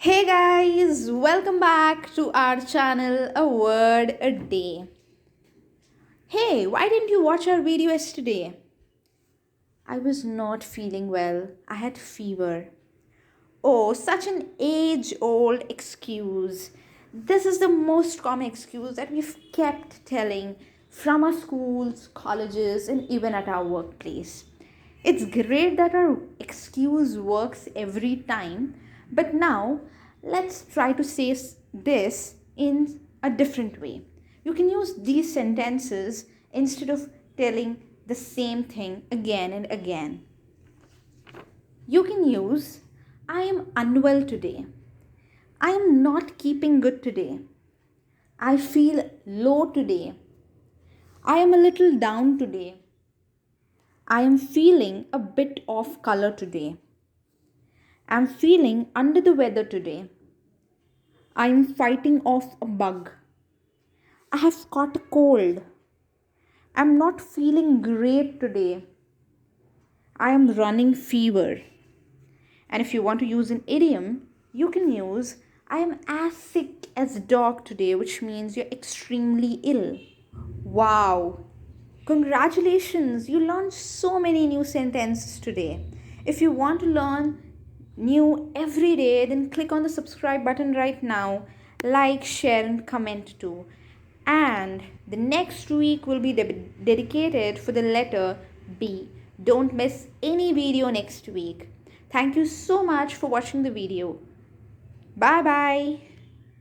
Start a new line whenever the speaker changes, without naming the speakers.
Hey guys, welcome back to our channel A Word a Day. Hey, why didn't you watch our video yesterday? I was not feeling well. I had fever. Oh, such an age old excuse. This is the most common excuse that we've kept telling from our schools, colleges, and even at our workplace. It's great that our excuse works every time, but now let's try to say this in a different way. You can use these sentences instead of telling the same thing again and again. You can use I am unwell today. I am not keeping good today. I feel low today. I am a little down today. I am feeling a bit off color today. I am feeling under the weather today. I am fighting off a bug. I have caught a cold. I am not feeling great today. I am running fever. And if you want to use an idiom, you can use I am as sick as a dog today, which means you're extremely ill. Wow! Congratulations! You learned so many new sentences today. If you want to learn new every day, then click on the subscribe button right now. Like, share, and comment too. And the next week will be dedicated for the letter B. Don't miss any video next week. Thank you so much for watching the video. Bye bye.